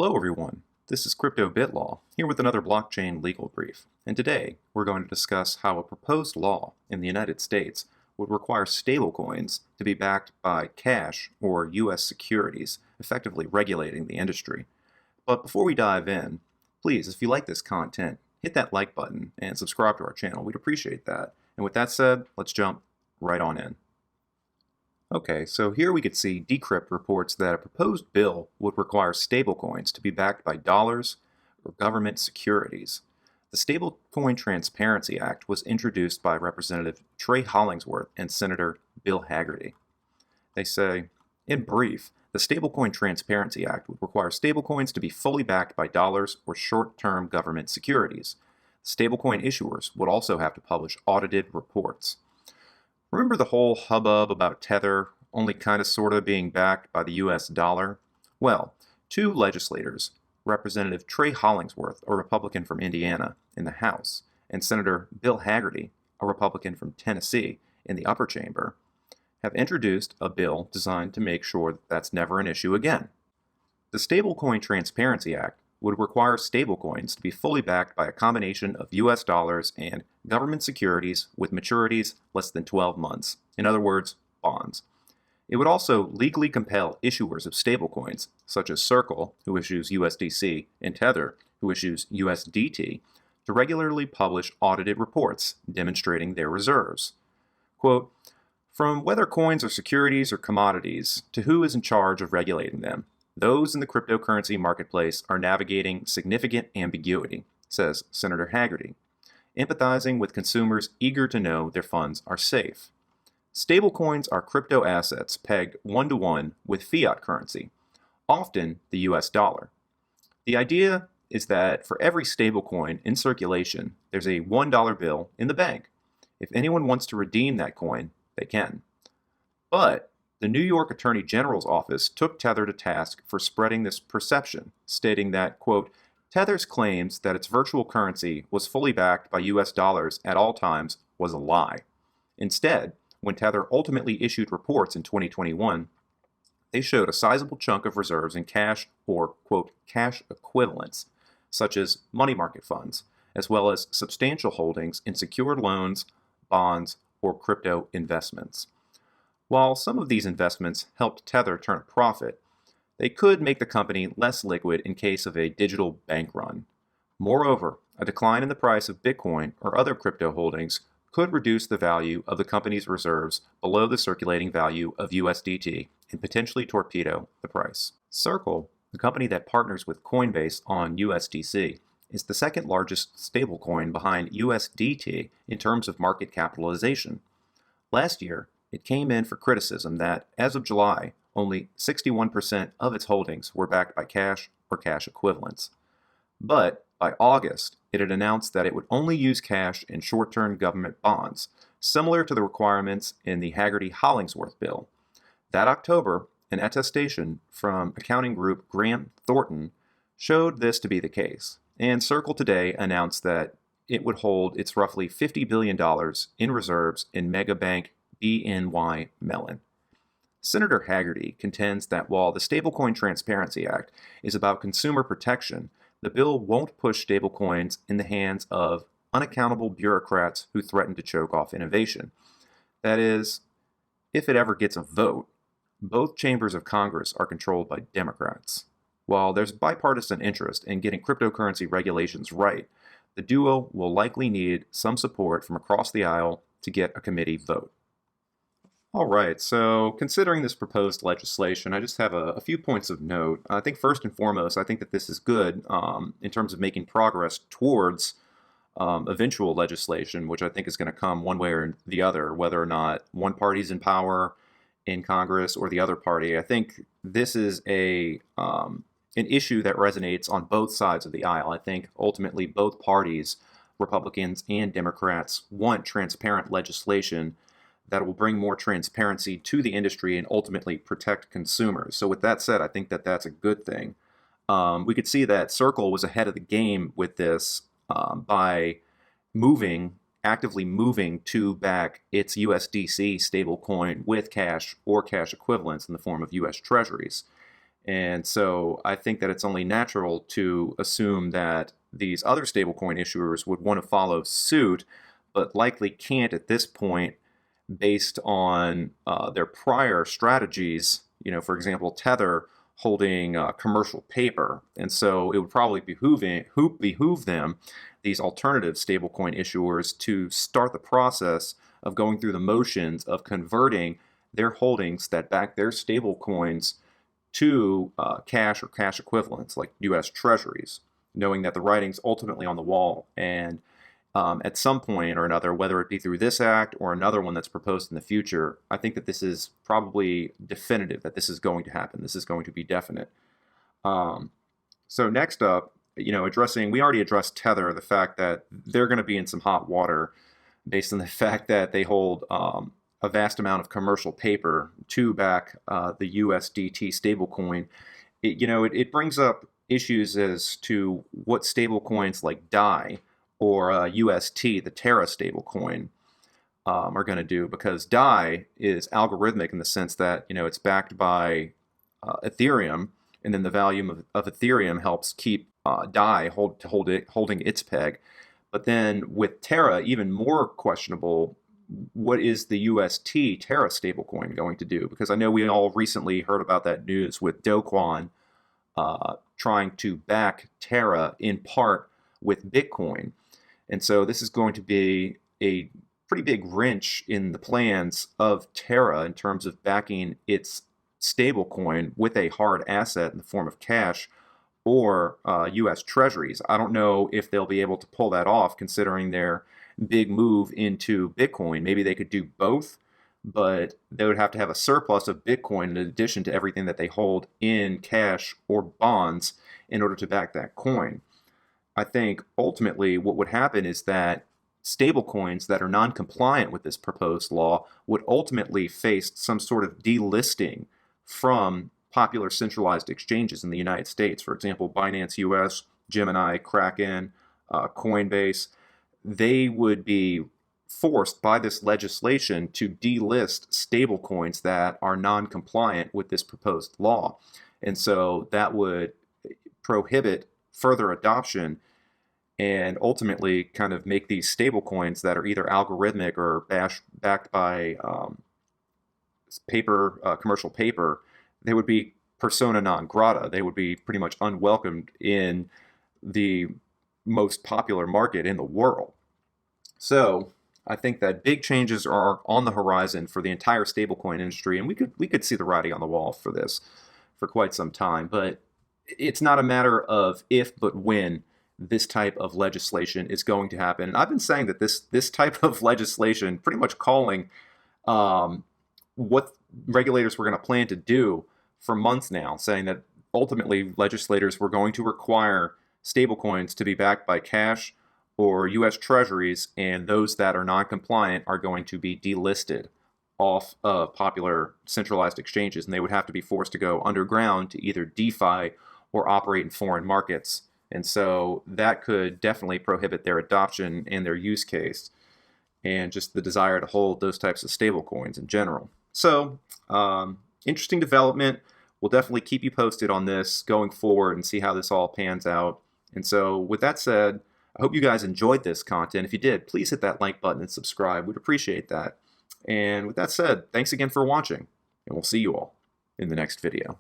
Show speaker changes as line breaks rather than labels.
Hello everyone, this is Crypto BitLaw, here with another blockchain legal brief, and today we're going to discuss how a proposed law in the United States would require stablecoins to be backed by cash or US securities, effectively regulating the industry. But before we dive in, please, if you like this content, hit that like button and subscribe to our channel. We'd appreciate that. And with that said, let's jump right on in. Okay, so here we could see Decrypt reports that a proposed bill would require stablecoins to be backed by dollars or government securities. The Stablecoin Transparency Act was introduced by Representative Trey Hollingsworth and Senator Bill Hagerty. They say, in brief, the Stablecoin Transparency Act would require stablecoins to be fully backed by dollars or short-term government securities. Stablecoin issuers would also have to publish audited reports. Remember the whole hubbub about Tether only kind of sort of being backed by the US dollar? Well, two legislators, Representative Trey Hollingsworth, a Republican from Indiana, in the House, and Senator Bill Hagerty, a Republican from Tennessee, in the upper chamber, have introduced a bill designed to make sure that that's never an issue again. The Stablecoin Transparency Act would require stablecoins to be fully backed by a combination of US dollars and government securities with maturities less than 12 months. In other words, bonds. It would also legally compel issuers of stablecoins, such as Circle, who issues USDC, and Tether, who issues USDT, to regularly publish audited reports demonstrating their reserves. Quote, from whether coins are securities or commodities to who is in charge of regulating them, those in the cryptocurrency marketplace are navigating significant ambiguity, says Senator Hagerty, empathizing with consumers eager to know their funds are safe. Stablecoins are crypto assets pegged one-to-one with fiat currency, often the US dollar. The idea is that for every stablecoin in circulation, there's a $1 bill in the bank. If anyone wants to redeem that coin, they can. But the New York Attorney General's office took Tether to task for spreading this perception, stating that, quote, Tether's claims that its virtual currency was fully backed by US dollars at all times was a lie. Instead, when Tether ultimately issued reports in 2021, they showed a sizable chunk of reserves in cash or, quote, cash equivalents, such as money market funds, as well as substantial holdings in secured loans, bonds, or crypto investments. While some of these investments helped Tether turn a profit, they could make the company less liquid in case of a digital bank run. Moreover, a decline in the price of Bitcoin or other crypto holdings could reduce the value of the company's reserves below the circulating value of USDT and potentially torpedo the price. Circle, the company that partners with Coinbase on USDC, is the second largest stablecoin behind USDT in terms of market capitalization. Last year, it came in for criticism that, as of July, only 61% of its holdings were backed by cash or cash equivalents. But by August, it had announced that it would only use cash in short-term government bonds, similar to the requirements in the Hagerty-Hollingsworth bill. That October, an attestation from accounting group Grant Thornton showed this to be the case, and Circle today announced that it would hold its roughly $50 billion in reserves in megabank BNY Mellon. Senator Hagerty contends that while the Stablecoin Transparency Act is about consumer protection, the bill won't push stablecoins in the hands of unaccountable bureaucrats who threaten to choke off innovation. That is, if it ever gets a vote, both chambers of Congress are controlled by Democrats. While there's bipartisan interest in getting cryptocurrency regulations right, the duo will likely need some support from across the aisle to get a committee vote. All right, so considering this proposed legislation, I just have a few points of note. I think first and foremost, I think that this is good in terms of making progress towards eventual legislation, which I think is going to come one way or the other, whether or not one party's in power in Congress or the other party. I think this is an issue that resonates on both sides of the aisle. I think ultimately both parties, Republicans and Democrats, want transparent legislation that will bring more transparency to the industry and ultimately protect consumers. So with that said, I think that that's a good thing. We could see that Circle was ahead of the game with this by actively moving to back its USDC stablecoin with cash or cash equivalents in the form of US treasuries. And so I think that it's only natural to assume that these other stablecoin issuers would want to follow suit, but likely can't at this point based on their prior strategies. For example, Tether holding commercial paper. And so it would probably behoove them, these alternative stablecoin issuers, to start the process of going through the motions of converting their holdings that back their stablecoins to cash or cash equivalents like U.S. Treasuries, knowing that the writing's ultimately on the wall. And at some point or another, whether it be through this act or another one that's proposed in the future, I think that this is probably definitive, that this is going to happen. This is going to be definite. So next up, we already addressed Tether, the fact that they're going to be in some hot water based on the fact that they hold a vast amount of commercial paper to back the USDT stablecoin. It brings up issues as to what stablecoins like DAI or UST, the Terra stablecoin, are going to do, because DAI is algorithmic in the sense that it's backed by Ethereum, and then the value of Ethereum helps keep DAI holding its peg. But then with Terra, even more questionable, what is the UST Terra stablecoin going to do? Because I know we all recently heard about that news with Do Kwon trying to back Terra in part with Bitcoin. And so this is going to be a pretty big wrench in the plans of Terra in terms of backing its stablecoin with a hard asset in the form of cash or U.S. Treasuries. I don't know if they'll be able to pull that off considering their big move into Bitcoin. Maybe they could do both, but they would have to have a surplus of Bitcoin in addition to everything that they hold in cash or bonds in order to back that coin. I think ultimately what would happen is that stablecoins that are non-compliant with this proposed law would ultimately face some sort of delisting from popular centralized exchanges in the United States. For example, Binance US, Gemini, Kraken, Coinbase. They would be forced by this legislation to delist stablecoins that are non-compliant with this proposed law. And so that would prohibit further adoption and ultimately kind of make these stablecoins that are either algorithmic or backed by commercial paper, they would be persona non grata. They would be pretty much unwelcomed in the most popular market in the world. So I think that big changes are on the horizon for the entire stablecoin industry, and we could see the writing on the wall for this for quite some time. But it's not a matter of if, but when this type of legislation is going to happen. And I've been saying that this type of legislation, pretty much calling what regulators were going to plan to do for months now, saying that ultimately legislators were going to require stablecoins to be backed by cash or U.S. Treasuries, and those that are non-compliant are going to be delisted off of popular centralized exchanges, and they would have to be forced to go underground to either DeFi or operate in foreign markets. And so that could definitely prohibit their adoption and their use case and just the desire to hold those types of stablecoins in general. So interesting development. We'll definitely keep you posted on this going forward and see how this all pans out. And so with that said, I hope you guys enjoyed this content. If you did, please hit that like button and subscribe. We'd appreciate that. And with that said, thanks again for watching, and we'll see you all in the next video.